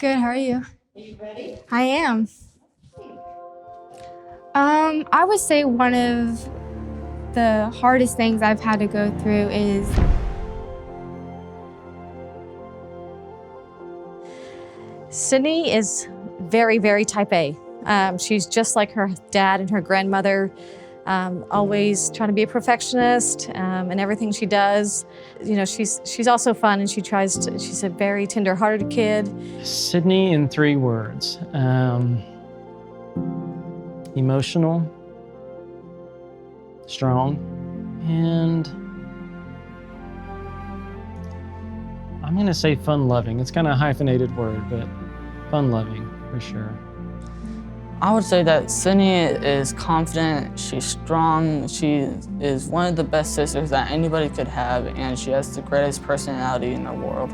Good, how are you? Are you ready? I am. I would say one of the hardest things I've had to go through is Sydney is very, very type A. She's just like her dad and her grandmother, always trying to be a perfectionist in everything she does. You know, she's also fun, and she's a very tender-hearted kid. Sydney in 3 words. Emotional, strong, and I'm gonna say fun-loving. It's kind of a hyphenated word, but fun-loving for sure. I would say that Sydney is confident, she's strong, she is one of the best sisters that anybody could have, and she has the greatest personality in the world.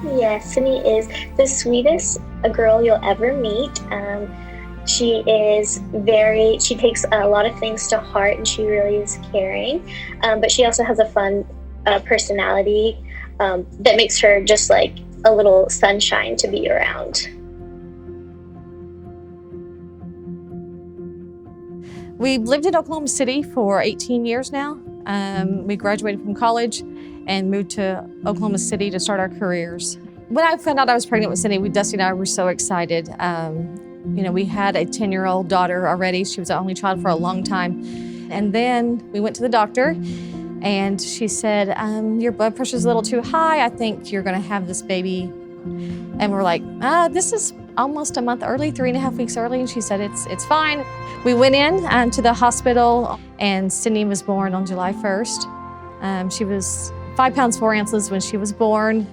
Yeah, Sydney is the sweetest girl you'll ever meet. She takes a lot of things to heart, and she really is caring. But she also has a fun personality that makes her just like a little sunshine to be around. We've lived in Oklahoma City for 18 years now. We graduated from college and moved to Oklahoma City to start our careers. When I found out I was pregnant with Sydney, Dusty and I were so excited. You know, we had a 10-year-old daughter already. She was the only child for a long time. And then we went to the doctor, and she said, your blood pressure's a little too high. I think you're gonna have this baby. And we're like, this is almost a month early, 3.5 weeks early. And she said, it's fine. We went in to the hospital, and Sydney was born on July 1st. She was 5 pounds 4 ounces when she was born.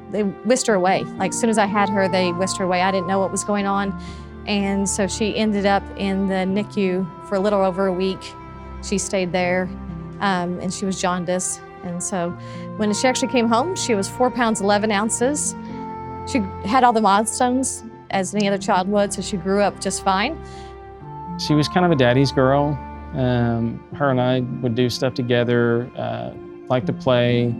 They whisked her away. Like, as soon as I had her, they whisked her away. I didn't know what was going on. And so she ended up in the NICU for a little over a week. She stayed there, and she was jaundiced. And so when she actually came home, she was 4 pounds 11 ounces. She had all the milestones as any other child would, so she grew up just fine. She was kind of a daddy's girl. Her and I would do stuff together, like to play.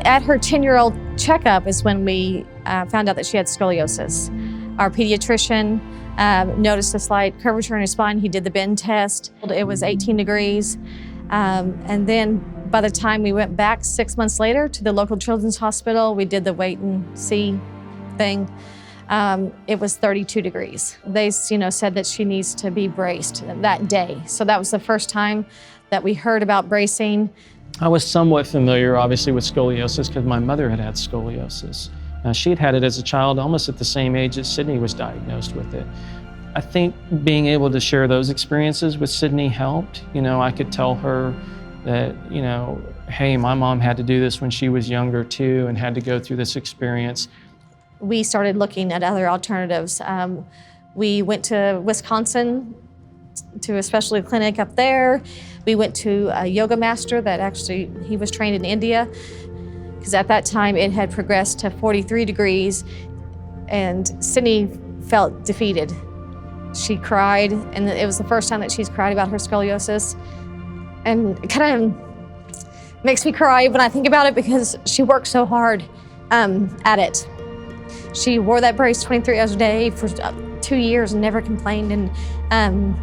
At her 10-year-old checkup is when we found out that she had scoliosis. Our pediatrician noticed a slight curvature in her spine. He did the bend test. It was 18 degrees. And then by the time we went back 6 months later to the local children's hospital, we did the wait and see thing. It was 32 degrees. They, said that she needs to be braced that day. So that was the first time that we heard about bracing. I was somewhat familiar, obviously, with scoliosis because my mother had scoliosis. She had it as a child, almost at the same age that Sydney was diagnosed with it. I think being able to share those experiences with Sydney helped. I could tell her that, hey, my mom had to do this when she was younger too and had to go through this experience. We started looking at other alternatives. We went to Wisconsin to a specialty clinic up there. We went to a yoga master that actually, he was trained in India, because at that time it had progressed to 43 degrees, and Sydney felt defeated. She cried, and it was the first time that she's cried about her scoliosis. And it kind of makes me cry when I think about it, because she worked so hard at it. She wore that brace 23 hours a day for 2 years and never complained. And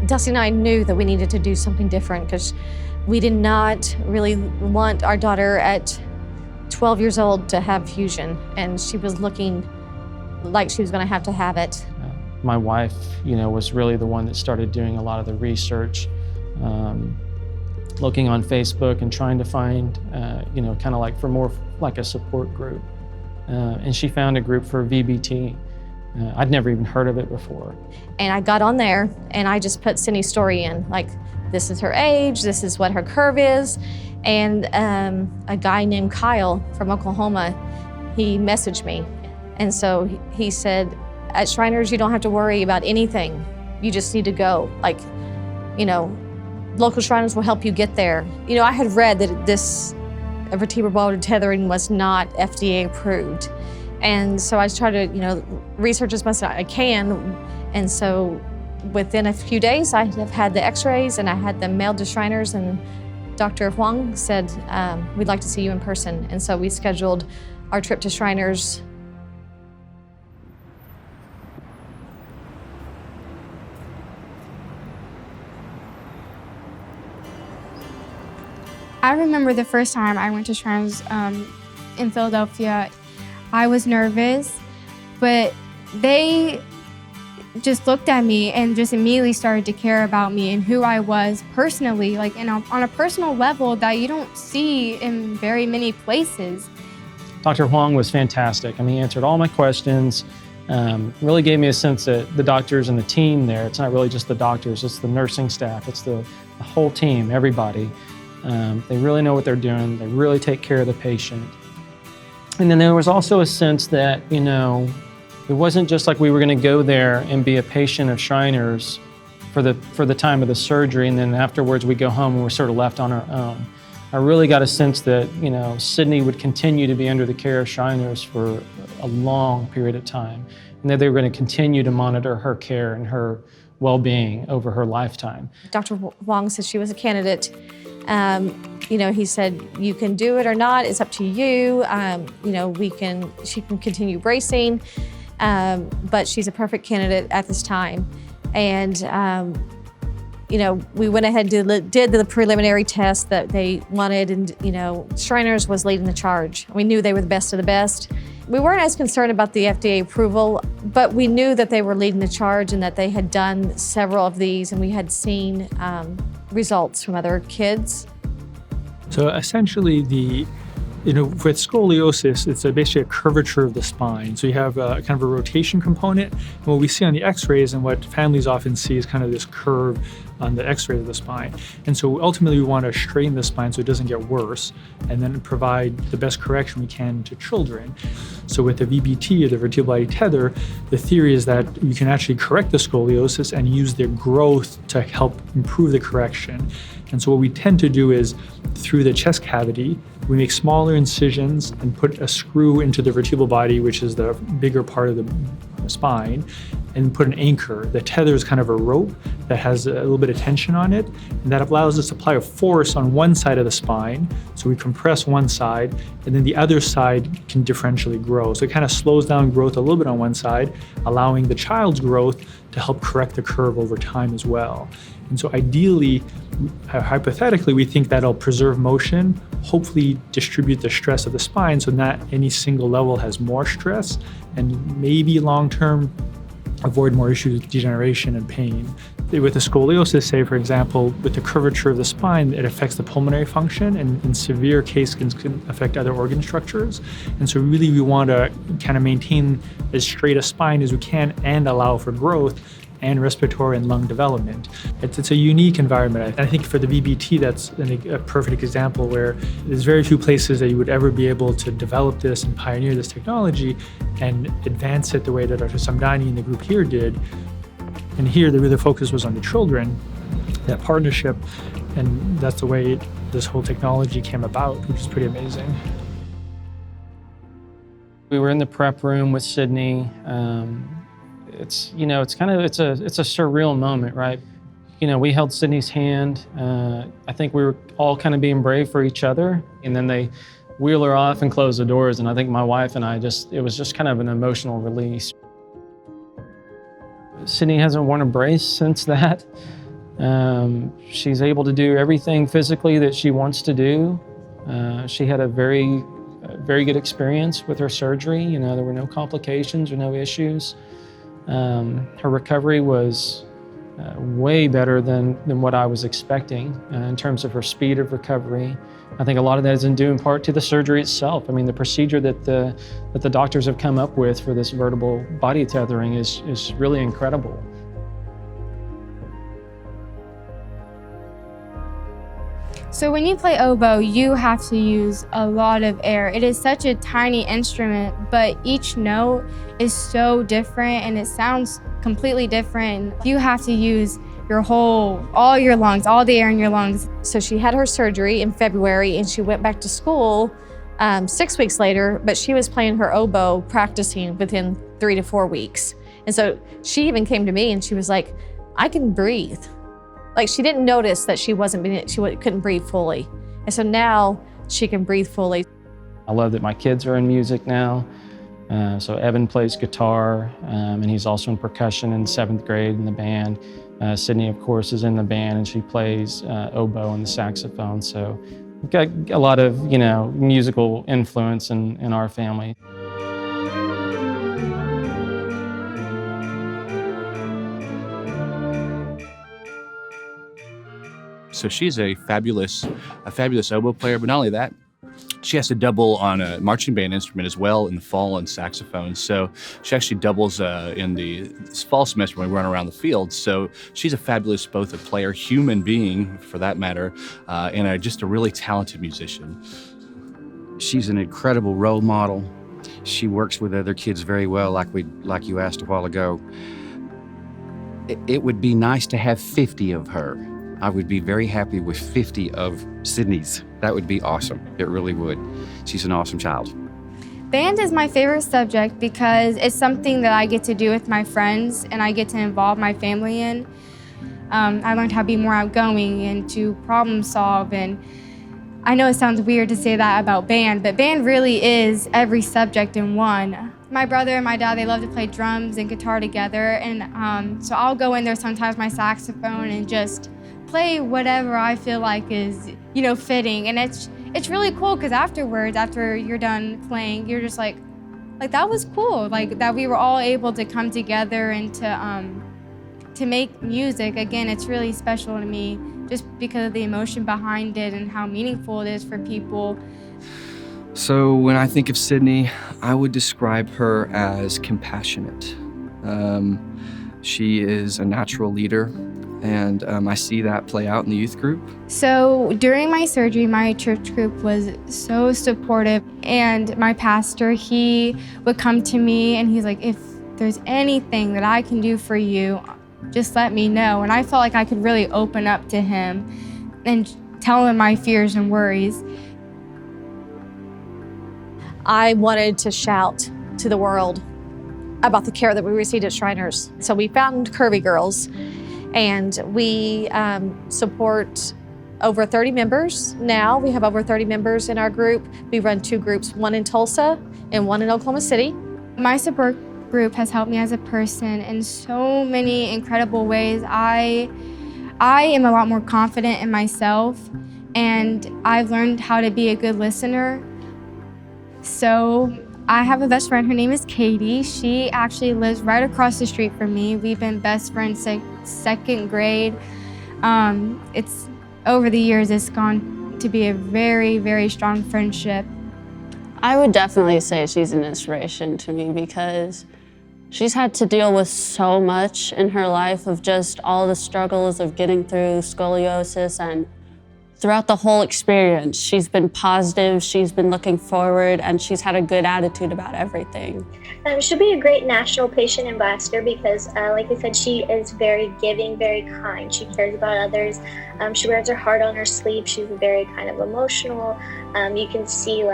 Dusty and I knew that we needed to do something different, because we did not really want our daughter at 12 years old to have fusion, and she was looking like she was going to have it. My wife, was really the one that started doing a lot of the research, looking on Facebook and trying to find, kind of like for more like a support group. And she found a group for VBT. I'd never even heard of it before. And I got on there and I just put Sydney's story in, like, this is her age, this is what her curve is. And a guy named Kyle from Oklahoma, he messaged me. And so he said, at Shriners, you don't have to worry about anything. You just need to go. Like, local Shriners will help you get there. I had read that this vertebral ball tethering was not FDA approved. And so I try to, research as much as I can. And so within a few days, I have had the x-rays and I had them mailed to Shriners, and Dr. Huang said, we'd like to see you in person. And so we scheduled our trip to Shriners. I remember the first time I went to Shriners in Philadelphia. I was nervous, but they just looked at me and just immediately started to care about me and who I was personally, like on a personal level that you don't see in very many places. Dr. Huang was fantastic. I mean, he answered all my questions, really gave me a sense that the doctors and the team there, it's not really just the doctors, it's the nursing staff, it's the whole team, everybody. They really know what they're doing. They really take care of the patient. And then there was also a sense that, you know, it wasn't just like we were going to go there and be a patient of Shriners for the time of the surgery, and then afterwards we go home and we're sort of left on our own. I really got a sense that, you know, Sydney would continue to be under the care of Shriners for a long period of time, and that they were going to continue to monitor her care and her well-being over her lifetime. Dr. Huang said she was a candidate. You know, he said, you can do it or not, it's up to you. You know, she can continue bracing, but she's a perfect candidate at this time. And, you know, we went ahead and did the preliminary test that they wanted, and, you know, Shriners was leading the charge. We knew they were the best of the best. We weren't as concerned about the FDA approval, but we knew that they were leading the charge and that they had done several of these, and we had seen results from other kids. So essentially, with scoliosis, it's basically a curvature of the spine. So you have kind of a rotation component. And what we see on the x-rays and what families often see is kind of this curve on the x-rays of the spine. And so ultimately we want to straighten the spine so it doesn't get worse, and then provide the best correction we can to children. So with the VBT, or the vertebral body tether, the theory is that you can actually correct the scoliosis and use their growth to help improve the correction. And so what we tend to do is, through the chest cavity, we make smaller incisions and put a screw into the vertebral body, which is the bigger part of the spine, and put an anchor. The tether is kind of a rope that has a little bit of tension on it, and that allows us to apply a force on one side of the spine. So we compress one side, and then the other side can differentially grow. So it kind of slows down growth a little bit on one side, allowing the child's growth to help correct the curve over time as well. And so ideally, hypothetically, we think that'll preserve motion, hopefully distribute the stress of the spine so not any single level has more stress, and maybe long-term avoid more issues with degeneration and pain. With the scoliosis, say, for example, with the curvature of the spine, it affects the pulmonary function, and in severe cases can affect other organ structures. And so really we want to kind of maintain as straight a spine as we can and allow for growth and respiratory and lung development. It's a unique environment. I think for the VBT, that's a perfect example where there's very few places that you would ever be able to develop this and pioneer this technology and advance it the way that Dr. Samdani and the group here did. And here, the focus was on the children, that partnership, and that's the way this whole technology came about, which is pretty amazing. We were in the prep room with Sydney. It's a surreal moment, right? You know, we held Sydney's hand. I think we were all kind of being brave for each other, and then they wheel her off and close the doors. And I think my wife and I it was just kind of an emotional release. Sydney hasn't worn a brace since that. She's able to do everything physically that she wants to do. She had a very good experience with her surgery. You know, there were no complications or no issues. Her recovery was way better than what I was expecting in terms of her speed of recovery. I think a lot of that is due in part to the surgery itself. I mean, the procedure that the doctors have come up with for this vertebral body tethering is really incredible. So when you play oboe, you have to use a lot of air. It is such a tiny instrument, but each note is so different and it sounds completely different. You have to use all your lungs, all the air in your lungs. So she had her surgery in February and she went back to school 6 weeks later, but she was playing her oboe, practicing within 3 to 4 weeks. And so she even came to me and she was like, I can breathe. Like she didn't notice that she couldn't breathe fully. And so now she can breathe fully. I love that my kids are in music now. So Evan plays guitar, and he's also in percussion in 7th grade in the band. Sydney, of course, is in the band, and she plays oboe and the saxophone. So we've got a lot of, musical influence in our family. So she's a fabulous oboe player, but not only that, she has to double on a marching band instrument as well in the fall and saxophone. So she actually doubles in the fall semester when we run around the field. So she's a fabulous, both a player, human being for that matter, and just a really talented musician. She's an incredible role model. She works with other kids very well, like you asked a while ago. It would be nice to have 50 of her. I would be very happy with 50 of Sydney's. That would be awesome. It really would. She's an awesome child. Band is my favorite subject because it's something that I get to do with my friends and I get to involve my family in. I learned how to be more outgoing and to problem solve. And I know it sounds weird to say that about band, but band really is every subject in one. My brother and my dad, they love to play drums and guitar together. And so I'll go in there sometimes with my saxophone and just play whatever I feel like is, fitting. And it's really cool because afterwards, after you're done playing, you're just like that was cool. Like that we were all able to come together and to make music. Again, it's really special to me just because of the emotion behind it and how meaningful it is for people. So when I think of Sydney, I would describe her as compassionate. She is a natural leader. And I see that play out in the youth group. So during my surgery, my church group was so supportive. And my pastor, he would come to me and he's like, if there's anything that I can do for you, just let me know. And I felt like I could really open up to him and tell him my fears and worries. I wanted to shout to the world about the care that we received at Shriners. So we found Curvy Girls. And we support over 30 members now. We have over 30 members in our group. We run 2 groups, one in Tulsa and one in Oklahoma City. My support group has helped me as a person in so many incredible ways. I am a lot more confident in myself, and I've learned how to be a good listener. So I have a best friend, her name is Katie. She actually lives right across the street from me. We've been best friends since 2nd grade. It's over the years, it's gone to be a very, very strong friendship. I would definitely say she's an inspiration to me because she's had to deal with so much in her life of just all the struggles of getting through scoliosis, and throughout the whole experience, she's been positive, she's been looking forward, and she's had a good attitude about everything. She'll be a great national patient ambassador because, like I said, she is very giving, very kind. She cares about others. She wears her heart on her sleeve. She's very kind of emotional. You can see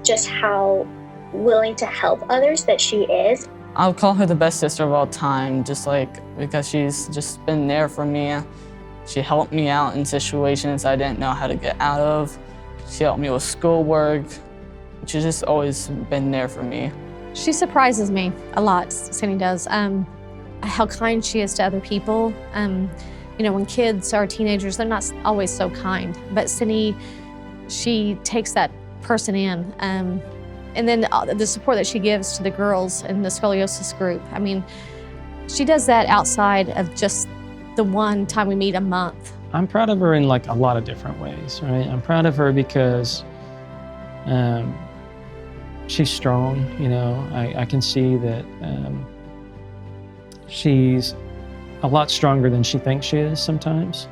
just how willing to help others that she is. I would call her the best sister of all time, because she's just been there for me. She helped me out in situations I didn't know how to get out of. She helped me with schoolwork. She's just always been there for me. She surprises me a lot, Sydney does. How kind she is to other people. When kids are teenagers, they're not always so kind. But Sydney, she takes that person in. And then the support that she gives to the girls in the scoliosis group. I mean, she does that outside of just the one time we meet a month. I'm proud of her in a lot of different ways, right? I'm proud of her because she's strong, I can see that she's a lot stronger than she thinks she is sometimes,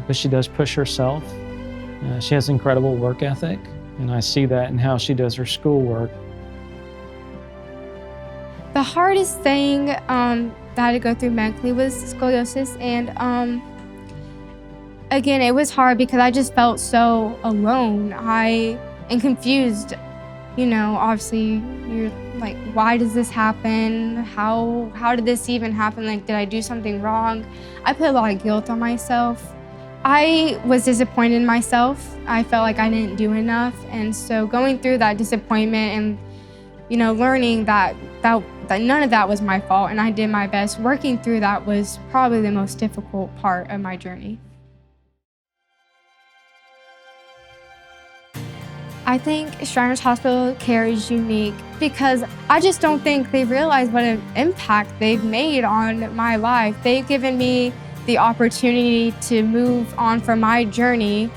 but she does push herself. She has incredible work ethic, and I see that in how she does her schoolwork. The hardest thing that I had to go through mentally was scoliosis, and again, it was hard because I just felt so alone and confused. Obviously you're like, why does this happen? How did this even happen? Like, did I do something wrong? I put a lot of guilt on myself. I was disappointed in myself. I felt like I didn't do enough. And so going through that disappointment and, learning that none of that was my fault and I did my best, working through that was probably the most difficult part of my journey. I think Shriners Hospital care is unique because I just don't think they realize what an impact they've made on my life. They've given me the opportunity to move on from my journey,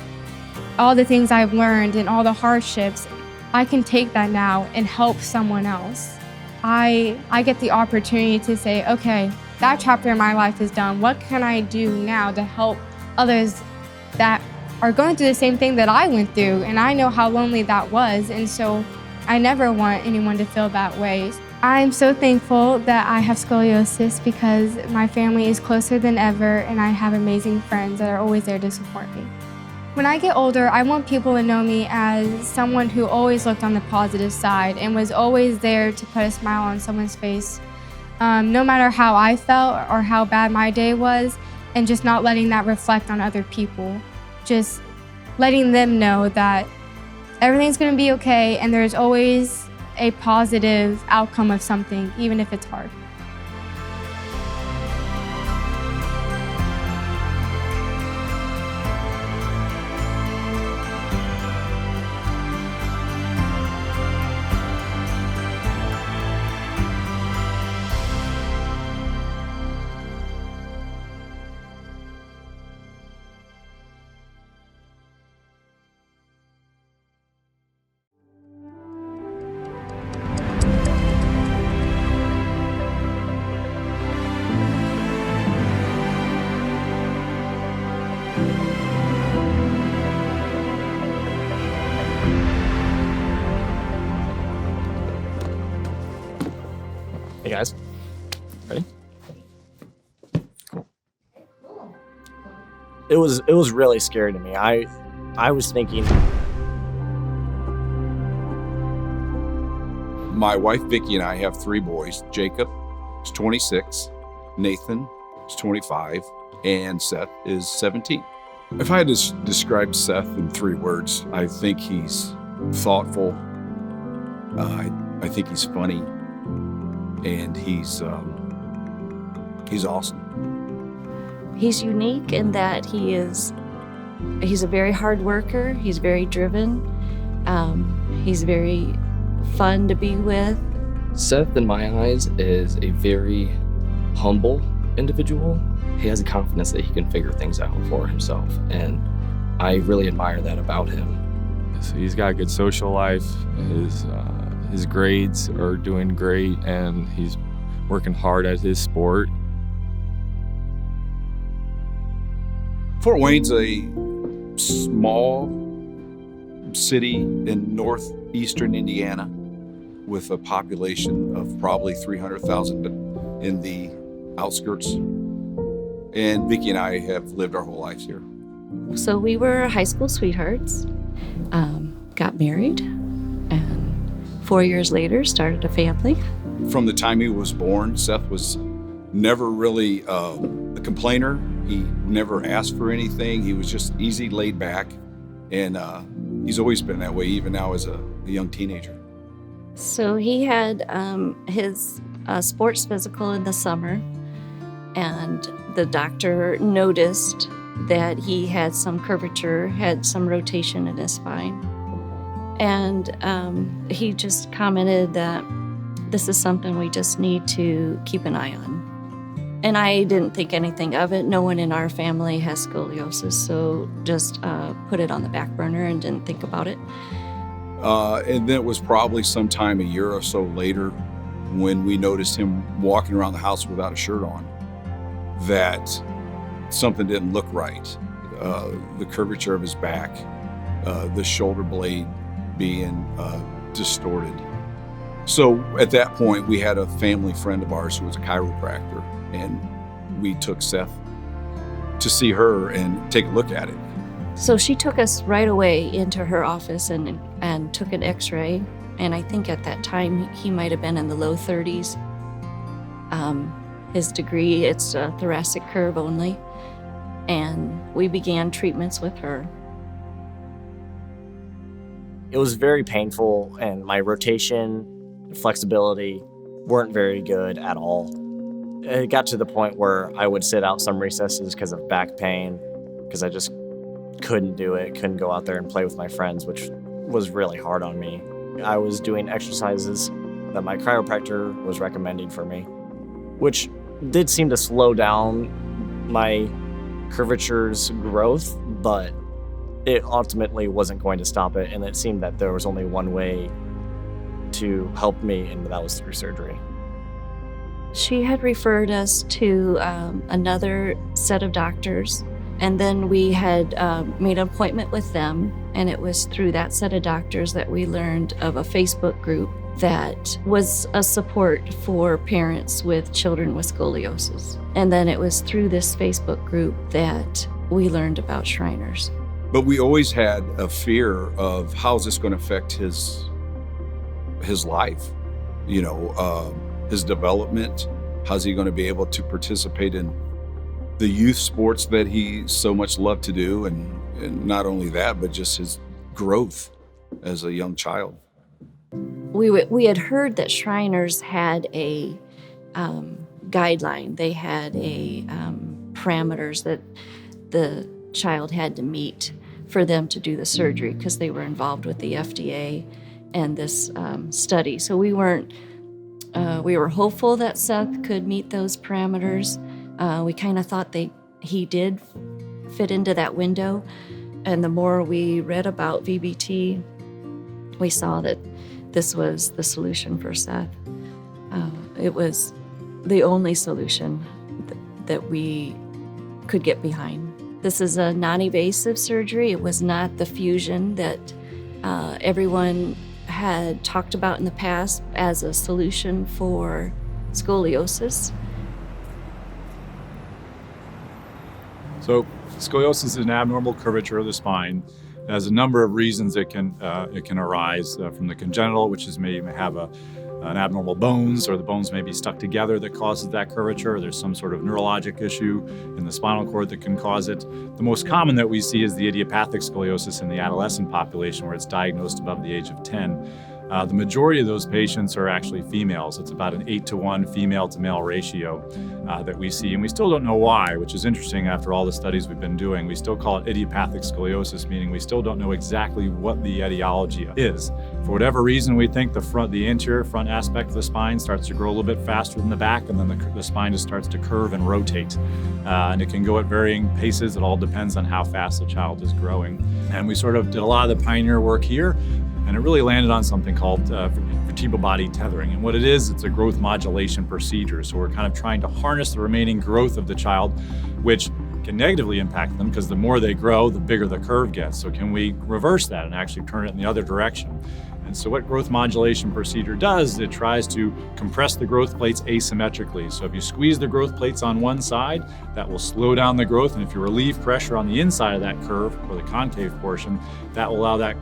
all the things I've learned and all the hardships. I can take that now and help someone else. I get the opportunity to say, okay, that chapter in my life is done. What can I do now to help others that are going through the same thing that I went through? And I know how lonely that was. And so I never want anyone to feel that way. I'm so thankful that I have scoliosis because my family is closer than ever and I have amazing friends that are always there to support me. When I get older, I want people to know me as someone who always looked on the positive side and was always there to put a smile on someone's face, no matter how I felt or how bad my day was, and just not letting that reflect on other people. Just letting them know that everything's gonna be okay and there's always a positive outcome of something, even if it's hard. Hey guys, ready? It was really scary to me. I was thinking. My wife Vicky and I have 3 boys. Jacob is 26, Nathan is 25, and Seth is 17. If I had to describe Seth in 3 words, I think he's thoughtful. I think he's funny. And he's awesome. He's unique in that he's a very hard worker. He's very driven. He's very fun to be with. Seth, in my eyes, is a very humble individual. He has a confidence that he can figure things out for himself, and I really admire that about him. So he's got a good social life. His grades are doing great, and he's working hard at his sport. Fort Wayne's a small city in northeastern Indiana with a population of probably 300,000 in the outskirts. And Vicky and I have lived our whole lives here. So we were high school sweethearts, got married, and 4 years later started a family. From the time he was born, Seth was never really a complainer. He never asked for anything. He was just easy, laid back, and he's always been that way, even now as a young teenager. So he had his sports physical in the summer, and the doctor noticed that he had some curvature, had some rotation in his spine. And he just commented that this is something we just need to keep an eye on. And I didn't think anything of it. No one in our family has scoliosis, so just put it on the back burner and didn't think about it. And then it was probably sometime a year or so later when we noticed him walking around the house without a shirt on, that something didn't look right. The curvature of his back, the shoulder blade being distorted. So at that point, we had a family friend of ours who was a chiropractor, and we took Seth to see her and take a look at it. So she took us right away into her office and took an x-ray And I think at that time he might have been in the low 30s. His degree, it's a thoracic curve only. And we began treatments with her. It was very painful, and my rotation, flexibility weren't very good at all. It got to the point where I would sit out some recesses because of back pain, because I just couldn't do it, couldn't go out there and play with my friends, which was really hard on me. I was doing exercises that my chiropractor was recommending for me, which did seem to slow down my curvature's growth, but it ultimately wasn't going to stop it, and it seemed that there was only one way to help me, and that was through surgery. She had referred us to another set of doctors, and then we had made an appointment with them, and it was through that set of doctors that we learned of a Facebook group that was a support for parents with children with scoliosis. And then it was through this Facebook group that we learned about Shriners. But we always had a fear of how's this going to affect his life, his development. How's he going to be able to participate in the youth sports that he so much loved to do, and not only that, but just his growth as a young child. We had heard that Shriners had a guideline. They had a parameters that the child had to meet for them to do the surgery, because they were involved with the FDA and this study. So we were hopeful that Seth could meet those parameters. We kind of thought he did fit into that window. And the more we read about VBT, we saw that this was the solution for Seth. It was the only solution that we could get behind. This is a non-invasive surgery. It was not the fusion that everyone had talked about in the past as a solution for scoliosis. So scoliosis is an abnormal curvature of the spine. It has a number of reasons it can arise from the congenital, which is maybe have an abnormal bones, or the bones may be stuck together that causes that curvature. There's some sort of neurologic issue in the spinal cord that can cause it. The most common that we see is the idiopathic scoliosis in the adolescent population, where it's diagnosed above the age of 10. The majority of those patients are actually females. It's about an 8-to-1 female to male ratio that we see, and we still don't know why, which is interesting after all the studies we've been doing. We still call it idiopathic scoliosis, meaning we still don't know exactly what the etiology is. For whatever reason, we think the anterior front aspect of the spine starts to grow a little bit faster than the back, and then the spine just starts to curve and rotate. And it can go at varying paces. It all depends on how fast the child is growing. And we sort of did a lot of the pioneer work here, and it really landed on something called vertebral body tethering. And what it is, it's a growth modulation procedure. So we're kind of trying to harness the remaining growth of the child, which can negatively impact them, because the more they grow, the bigger the curve gets. So can we reverse that and actually turn it in the other direction? And so what growth modulation procedure does, it tries to compress the growth plates asymmetrically. So if you squeeze the growth plates on one side, that will slow down the growth. And if you relieve pressure on the inside of that curve, or the concave portion, that will allow that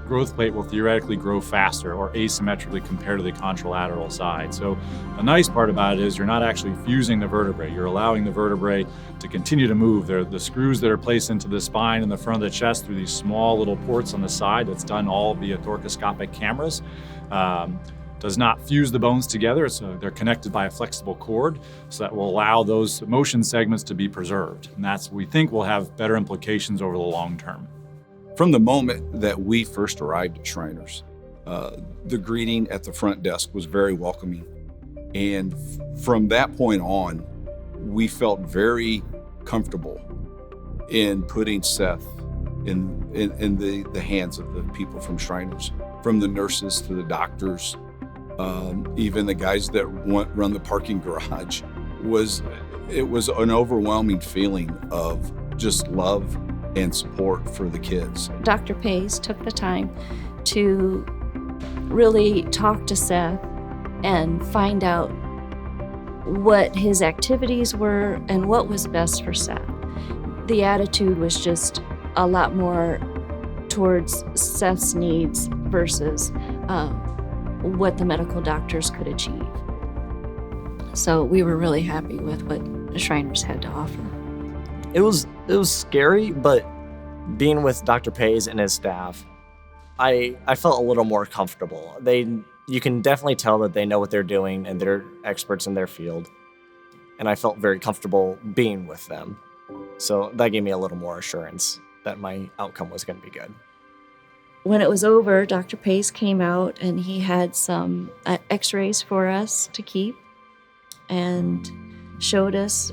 growth plate will theoretically grow faster or asymmetrically compared to the contralateral side. So the nice part about it is you're not actually fusing the vertebrae. You're allowing the vertebrae to continue to move. They're the screws that are placed into the spine and the front of the chest through these small little ports on the side. That's done all via thoracoscopic cameras. Does not fuse the bones together. They're connected by a flexible cord, so that will allow those motion segments to be preserved. And that's, we think, will have better implications over the long term. From the moment that we first arrived at Shriners, the greeting at the front desk was very welcoming. And from that point on, we felt very comfortable in putting Seth in the hands of the people from Shriners, from the nurses to the doctors, even the guys that run the parking garage. It was an overwhelming feeling of just love and support for the kids. Dr. Pace took the time to really talk to Seth and find out what his activities were and what was best for Seth. The attitude was just a lot more towards Seth's needs versus what the medical doctors could achieve. So we were really happy with what the Shriners had to offer. It was scary, but being with Dr. Pays and his staff, I felt a little more comfortable. You can definitely tell that they know what they're doing and they're experts in their field. And I felt very comfortable being with them. So that gave me a little more assurance that my outcome was going to be good. When it was over, Dr. Pace came out and he had some x-rays for us to keep and showed us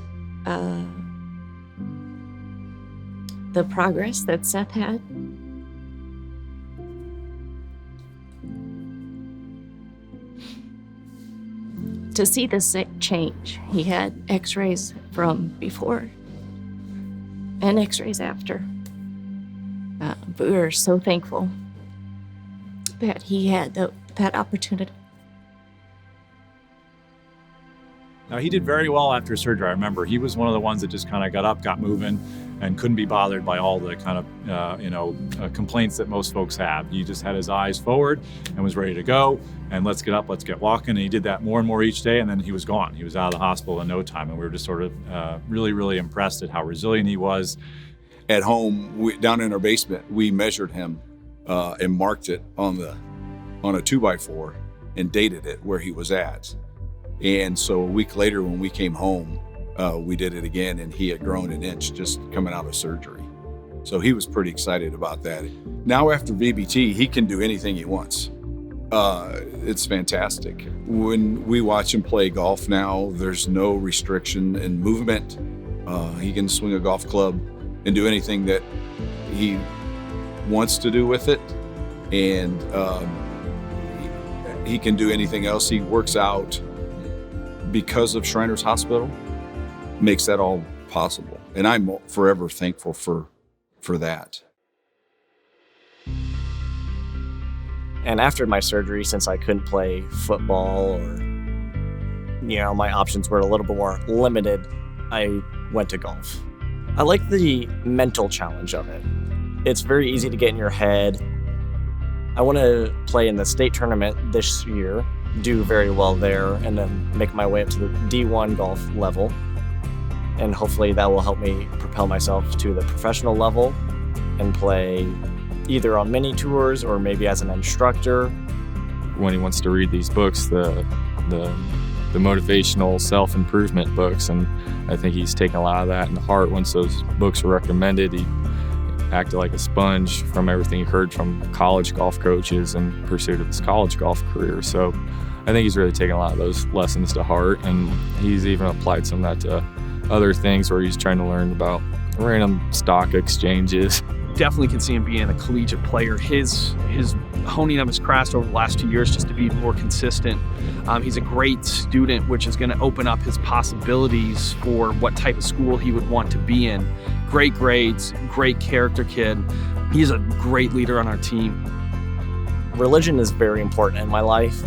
the progress that Seth had. To see this change, he had x-rays from before and x-rays after. But we were so thankful that he had that opportunity. Now, he did very well after surgery. I remember he was one of the ones that just kind of got up, got moving, and couldn't be bothered by all the kind of, complaints that most folks have. He just had his eyes forward and was ready to go, and let's get up, let's get walking. And he did that more and more each day, and then he was gone. He was out of the hospital in no time, and we were just sort of really, really impressed at how resilient he was. At home, down in our basement, we measured him and marked it on a 2x4 and dated it where he was at. And so a week later when we came home, we did it again, and he had grown an inch just coming out of surgery. So he was pretty excited about that. Now after VBT, he can do anything he wants. It's fantastic. When we watch him play golf now, there's no restriction in movement. He can swing a golf club and do anything that he wants to do with it. And he can do anything else. He works out because of Shriners Hospital, makes that all possible. And I'm forever thankful for that. And after my surgery, since I couldn't play football or, my options were a little bit more limited, I went to golf. I like the mental challenge of it. It's very easy to get in your head. I want to play in the state tournament this year, do very well there, and then make my way up to the D1 golf level. And hopefully that will help me propel myself to the professional level and play either on mini tours or maybe as an instructor. When he wants to read these books, the motivational self-improvement books, and I think he's taken a lot of that in heart. Once those books were recommended, he acted like a sponge from everything he heard from college golf coaches in pursuit of his college golf career. So I think he's really taken a lot of those lessons to heart, and he's even applied some of that to other things where he's trying to learn about random stock exchanges. Definitely can see him being a collegiate player. His honing of his craft over the last 2 years just to be more consistent. He's a great student, which is going to open up his possibilities for what type of school he would want to be in. Great grades, great character kid. He's a great leader on our team. Religion is very important in my life.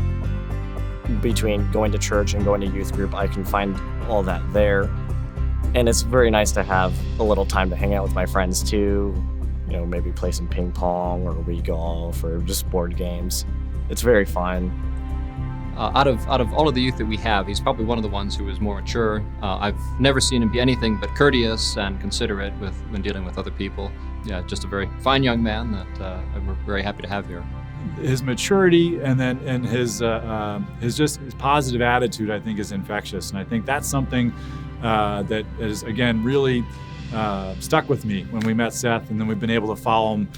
Between going to church and going to youth group, I can find all that there. And it's very nice to have a little time to hang out with my friends too. Maybe play some ping pong or Wii golf or just board games. It's very fun. Out of all of the youth that we have, he's probably one of the ones who is more mature. I've never seen him be anything but courteous and considerate when dealing with other people. Yeah, just a very fine young man that we're very happy to have here. His maturity and his positive attitude, I think, is infectious, and I think that's something that is, again, really stuck with me when we met Seth, and then we've been able to follow him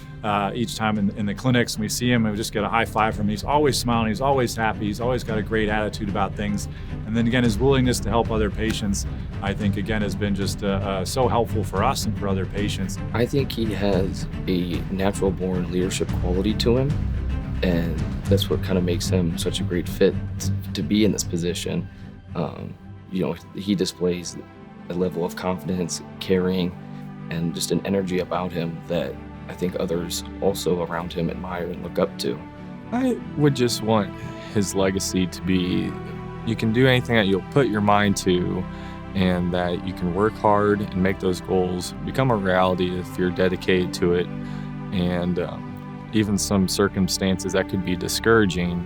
each time in the clinics, and we see him and we just get a high five from him. He's always smiling, he's always happy, he's always got a great attitude about things. And then again, his willingness to help other patients, I think, again, has been just so helpful for us and for other patients. I think he has a natural born leadership quality to him, and that's what kind of makes him such a great fit to be in this position. He displays a level of confidence, caring, and just an energy about him that I think others also around him admire and look up to. I would just want his legacy to be, you can do anything that you'll put your mind to, and that you can work hard and make those goals become a reality if you're dedicated to it. And even some circumstances that could be discouraging,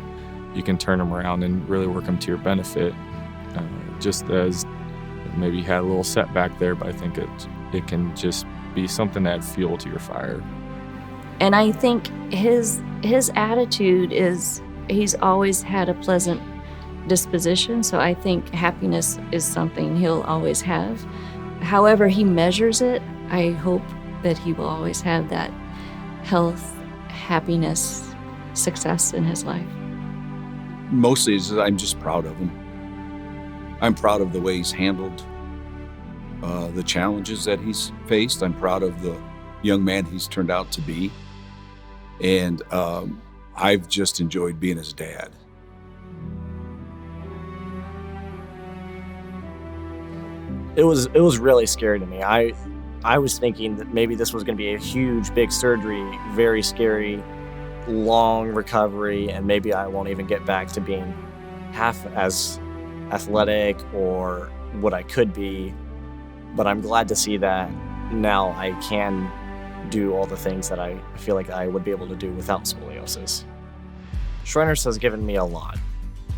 you can turn them around and really work them to your benefit. Just as maybe you had a little setback there, but I think it can just be something to add fuel to your fire. And I think his attitude is he's always had a pleasant disposition, so I think happiness is something he'll always have. However he measures it, I hope that he will always have that health, happiness, success in his life. Mostly I'm just proud of him. I'm proud of the way he's handled the challenges that he's faced. I'm proud of the young man he's turned out to be. And I've just enjoyed being his dad. It was really scary to me. I was thinking that maybe this was going to be a huge, big surgery, very scary, long recovery, and maybe I won't even get back to being half as athletic or what I could be. But I'm glad to see that now I can do all the things that I feel like I would be able to do without scoliosis. Shriners has given me a lot.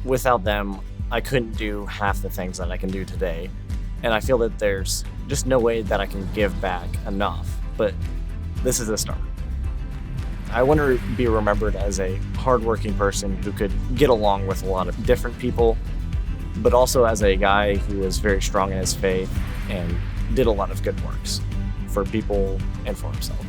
Without them, I couldn't do half the things that I can do today. And I feel that there's just no way that I can give back enough, but this is a start. I want to be remembered as a hardworking person who could get along with a lot of different people, but also as a guy who was very strong in his faith and did a lot of good works for people and for himself.